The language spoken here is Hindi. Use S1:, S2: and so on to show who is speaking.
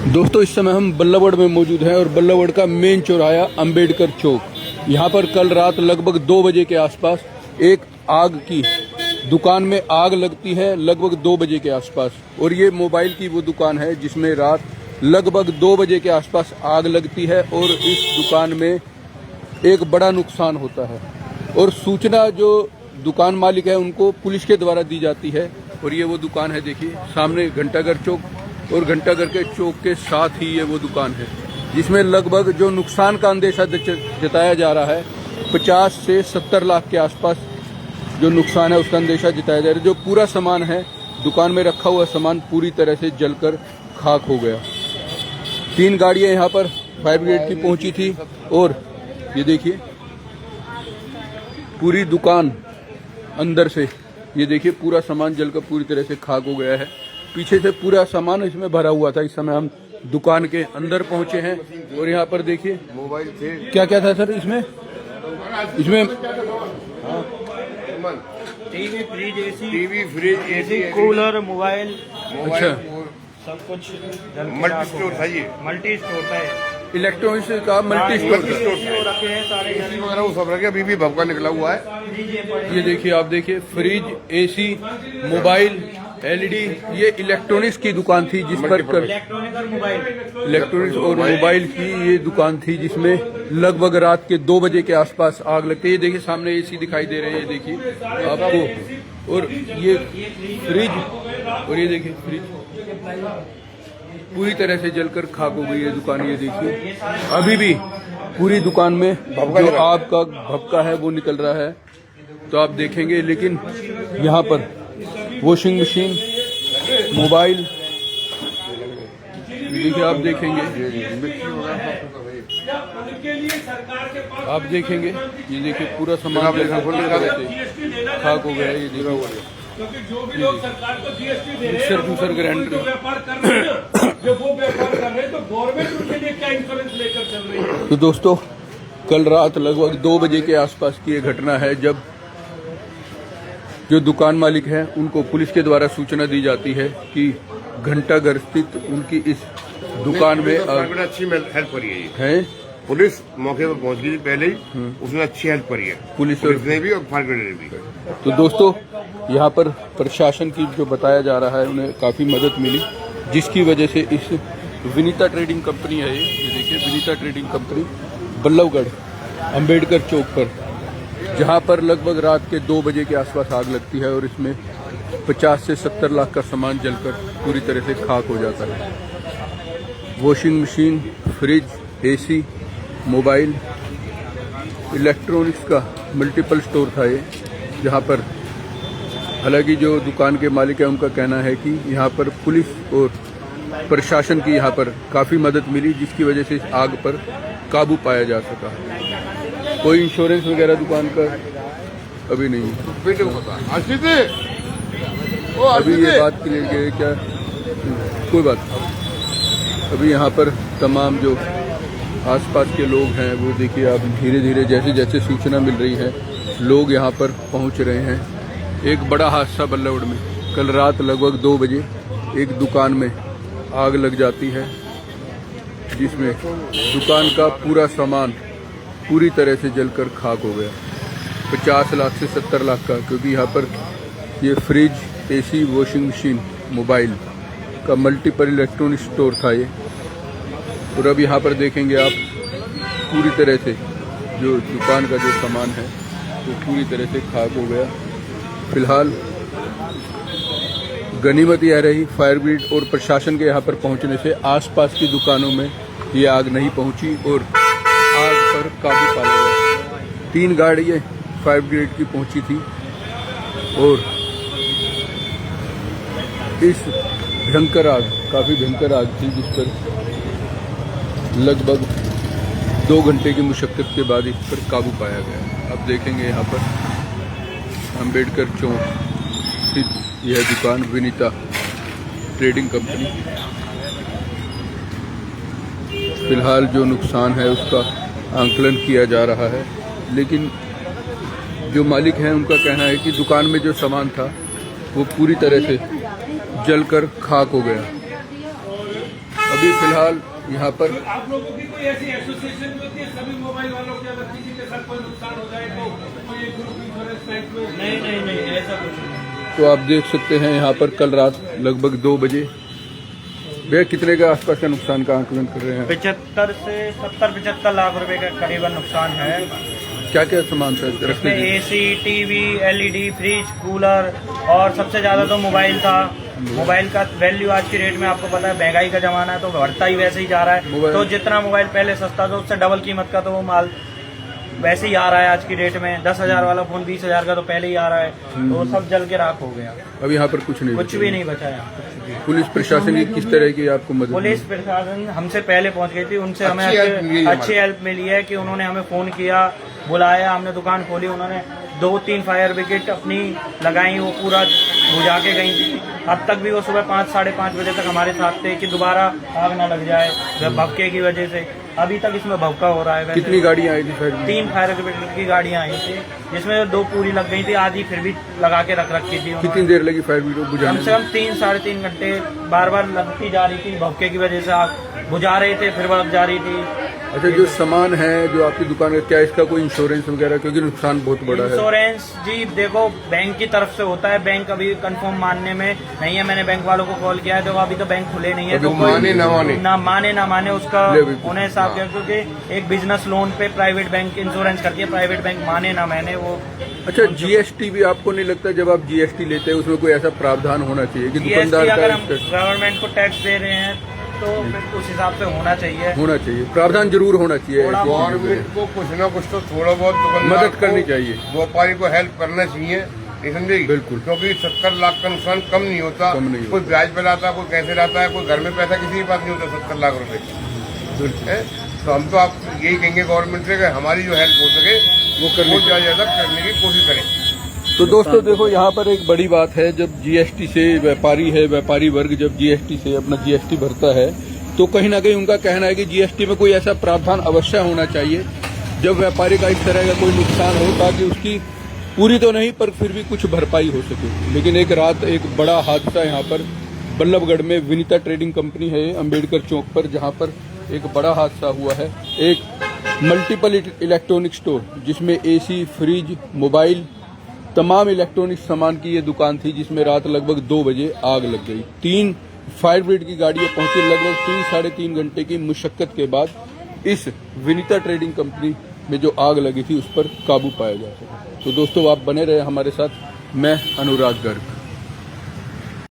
S1: दोस्तों, इस समय हम बल्लभगढ़ में मौजूद हैं और बल्लभगढ़ का मेन चौराहा अंबेडकर चौक। यहाँ पर कल रात लगभग 2 बजे के आसपास एक आग की दुकान में आग लगती है, लगभग 2 बजे के आसपास। और ये मोबाइल की वो दुकान है जिसमें रात लगभग 2 बजे के आसपास आग लगती है और इस दुकान में एक बड़ा नुकसान होता है। और सूचना जो दुकान मालिक है उनको पुलिस के द्वारा दी जाती है। और ये वो दुकान है, देखिए सामने घंटाघर चौक, और घंटाघर के चौक के साथ ही ये वो दुकान है जिसमें लगभग जो नुकसान का अंदेशा जताया जा रहा है 50 से 70 लाख के आसपास जो नुकसान है उसका अंदेशा जताया जा रहा है। जो पूरा सामान है दुकान में रखा हुआ सामान पूरी तरह से जलकर खाक हो गया। 3 गाड़ियां यहाँ पर फायर ब्रिगेड की पहुंची थी और ये देखिए पूरी दुकान अंदर से, ये देखिए पूरा सामान जलकर पूरी तरह से खाक हो गया है। पीछे से पूरा सामान इसमें भरा हुआ था। इस समय हम दुकान के अंदर पहुंचे हैं और यहाँ पर देखिए मोबाइल थे, क्या क्या था सर इसमें
S2: TV, fridge, AC, cooler, mobile,
S1: अच्छा
S2: सब कुछ मल्टी स्टोर था। ये मल्टी स्टोर था,
S1: इलेक्ट्रॉनिक्स का मल्टी स्टोर
S2: रखे हैं सारे एसी वगैरह वो सब रखे। अभी भी भपका निकला हुआ है।
S1: ये देखिए, आप देखिए फ्रिज, एसी, मोबाइल, एलईडी, ये इलेक्ट्रॉनिक्स की दुकान थी जिस पर इलेक्ट्रॉनिक्स और मोबाइल की ये दुकान थी जिसमें लगभग रात के 2 बजे के आसपास आग लगती है। ये देखिए सामने एसी दिखाई दे रहे हैं, ये देखिए आपको, और ये फ्रिज, और ये देखिए फ्रिज पूरी तरह से जलकर खाक हो गई है दुकान। ये देखिए अभी भी पूरी दुकान में जो आग का भपका है वो निकल रहा है, तो आप देखेंगे। लेकिन यहाँ पर वॉशिंग मशीन, मोबाइल, देखिए आप देखेंगे, ये देखिए पूरा सामान खाक हो गया है। ये देखिए
S3: क्योंकि जो भी लोग सरकार को जीएसटी दे रहे हैं,
S1: मिक्सर ग्राइंडर
S3: जो व्यापार कर रहे हैं, जो वो व्यापार कर रहे हैं, तो गवर्नमेंट उनके लिए क्या इंश्योरेंस लेकर चल रही है।
S1: तो दोस्तों, कल रात लगभग 2 बजे के आसपास की ये घटना है जब जो दुकान मालिक है उनको पुलिस के द्वारा सूचना दी जाती है कि घंटाघर स्थित उनकी इस दुकान में
S2: अच्छी हेल्प करी है। पुलिस मौके पर पहुंच गई पहले ही, उसने अच्छी हेल्प करी है, पुलिस ने भी और फायर ब्रिगेड ने भी।
S1: तो दोस्तों, यहाँ पर प्रशासन की जो बताया जा रहा है उन्हें काफ़ी मदद मिली, जिसकी वजह से इस विनीता ट्रेडिंग कंपनी है, ये देखिए विनीता ट्रेडिंग कंपनी बल्लभगढ़ अंबेडकर चौक पर, जहाँ पर लगभग रात के 2 बजे के आसपास आग लगती है और इसमें 50 से 70 लाख का सामान जलकर पूरी तरह से खाक हो जाता है। Washing machine, fridge, AC, mobile, electronics का मल्टीपल स्टोर था ये, जहाँ पर हालांकि जो दुकान के मालिक है उनका कहना है कि यहाँ पर पुलिस और प्रशासन की यहाँ पर काफ़ी मदद मिली, जिसकी वजह से इस आग पर काबू पाया जा सका। कोई इंश्योरेंस वगैरह दुकान का अभी नहीं, अभी ये बात क्लियर है क्या, कोई बात नहीं। अभी यहाँ पर तमाम जो आसपास के लोग हैं वो देखिए आप धीरे धीरे जैसे जैसे सूचना मिल रही है लोग यहाँ पर पहुँच रहे हैं। एक बड़ा हादसा बल्लभगढ़ में कल रात लगभग 2 बजे एक दुकान में आग लग जाती है जिसमें दुकान का पूरा सामान पूरी तरह से जलकर खाक हो गया। 50 लाख से 70 लाख का, क्योंकि यहाँ पर ये fridge, AC, washing machine, mobile का मल्टीपल इलेक्ट्रॉनिक स्टोर था ये। और अब यहाँ पर देखेंगे आप पूरी तरह से जो दुकान का जो सामान है वो पूरी तरह से खाक हो गया। फिलहाल गनीमत यह रही फायर ब्रिगेड और प्रशासन के यहाँ पर पहुँचने से आसपास की दुकानों में ये आग नहीं पहुँची और आग पर काबू पाया गया। 3 गाड़ियाँ फायर ब्रिगेड की पहुँची थी और इस भयंकर आग, काफ़ी भयंकर आग थी, जिस पर लगभग 2 घंटे की मुशक्कत के बाद इस पर काबू पाया गया। अब देखेंगे यहाँ पर अंबेडकर चौक स्थित यह दुकान विनीता ट्रेडिंग कंपनी। फिलहाल जो नुकसान है उसका आंकलन किया जा रहा है, लेकिन जो मालिक हैं उनका कहना है कि दुकान में जो सामान था वो पूरी तरह से जलकर खाक हो गया। अभी फिलहाल यहाँ पर
S3: तो आप लोगों की कोई ऐसी एसोसिएशन भी होती है सभी मोबाइल वालों के, अगर किसी के साथ कोई नुकसान हो जाए तो कोई एक ग्रुप इंश्योरेंस टाइप में? नहीं ऐसा कुछ नहीं।
S1: तो आप देख सकते हैं यहाँ पर कल रात लगभग 2 बजे भैया कितने के आसपास का नुकसान का आकलन कर रहे हैं?
S4: 75 से 70-75 लाख रुपए का करीबन नुकसान है।
S1: क्या क्या सामान था
S4: इसमें AC, TV, LED, fridge, cooler और सबसे ज्यादा तो मोबाइल था। मोबाइल का वैल्यू आज की रेट में आपको पता है, महंगाई का जमाना है तो बढ़ता ही वैसे ही जा रहा है। तो जितना मोबाइल पहले सस्ता था उससे डबल कीमत का तो वो माल वैसे ही आ रहा है आज की डेट में। 10,000 वाला फोन 20,000 का तो पहले ही आ रहा है, तो वो सब जल के राख हो गया।
S1: अब यहाँ पर कुछ
S4: भी नहीं बचा है।
S1: पुलिस प्रशासन की किस तरह की आपको मदद?
S4: पुलिस प्रशासन हमसे पहले पहुंच गई थी, उनसे हमें अच्छी हेल्प मिली है कि उन्होंने हमें फोन किया, बुलाया, हमने दुकान खोली, उन्होंने 2-3 फायर ब्रिगेड अपनी लगाई, वो पूरा बुझा के गई थी। अब तक भी वो सुबह 5-5:30 बजे तक हमारे साथ थे कि दोबारा आग ना लग जाए भपके की वजह से। अभी तक इसमें भपका हो रहा है।
S1: कितनी गाड़ियाँ आई थी?
S4: 3 फायर ब्रिगेड की गाड़ियाँ आई थी, जिसमें 2 पूरी लग गई थी, आधी फिर भी लगा के रख रखी थी।
S1: कितनी देर लगी फायर ब्रिगेड बुझाने में?
S4: कम से कम 3-3.5 घंटे बार लगती जा रही थी। भपके की वजह से आग बुझा रहे थे, फिर भड़क जा रही थी।
S1: अच्छा, जो सामान है जो आपकी दुकान का, क्या इसका कोई इंश्योरेंस वगैरह? क्योंकि नुकसान बहुत बड़ा है।
S4: इंश्योरेंस जी देखो बैंक की तरफ से होता है, बैंक अभी कंफर्म मानने में नहीं है। मैंने बैंक वालों को कॉल किया है तो अभी तो बैंक खुले नहीं है, तो माने ना माने उसका उन्हें हिसाब किया, क्योंकि एक बिजनेस लोन पे प्राइवेट बैंक इंश्योरेंस करती है, प्राइवेट बैंक माने ना माने वो।
S1: अच्छा, जीएसटी भी आपको नहीं लगता जब आप जीएसटी लेते हैं उसमें कोई ऐसा प्रावधान होना चाहिए कि दुकानदार
S4: अगर हम गवर्नमेंट को टैक्स दे रहे हैं तो उस हिसाब से होना चाहिए,
S1: प्रावधान जरूर होना चाहिए।
S2: गवर्नमेंट को कुछ ना कुछ तो थोड़ा बहुत
S1: मदद करनी चाहिए,
S2: व्यापारी को हेल्प करना चाहिए, समझे? बिल्कुल, क्योंकि 70 लाख का नुकसान कम नहीं होता। कोई ब्याज पे लाता है, कोई कैसे लाता है, कोई घर में पैसा किसी के पास नहीं होता 70 लाख रुपए। तो हम तो आप यही कहेंगे गवर्नमेंट से कि हमारी जो हेल्प हो सके वो ज्यादा करने की कोशिश करें।
S1: तो दोस्तों देखो, यहाँ पर एक बड़ी बात है, जब जीएसटी से व्यापारी वर्ग जब जीएसटी से अपना जीएसटी भरता है तो कहीं ना कहीं उनका कहना है कि जीएसटी में कोई ऐसा प्रावधान अवश्य होना चाहिए जब व्यापारी का इस तरह का कोई नुकसान हो, ताकि उसकी पूरी तो नहीं पर फिर भी कुछ भरपाई हो सके। लेकिन एक रात एक बड़ा हादसा यहाँ पर बल्लभगढ़ में विनीता ट्रेडिंग कंपनी है अम्बेडकर चौक पर, जहाँ पर एक बड़ा हादसा हुआ है। एक मल्टीपल इलेक्ट्रॉनिक स्टोर जिसमें एसी, फ्रिज, मोबाइल, तमाम इलेक्ट्रॉनिक सामान की ये दुकान थी, जिसमें रात लगभग 2 बजे आग लग गई। 3 फायर ब्रिगेड की गाड़ियां पहुंची। लगभग 3-3.5 घंटे की मुशक्कत के बाद इस विनीता ट्रेडिंग कंपनी में जो आग लगी थी उस पर काबू पाया जा सका। तो दोस्तों, आप बने रहे हमारे साथ। मैं अनुराग गर्ग।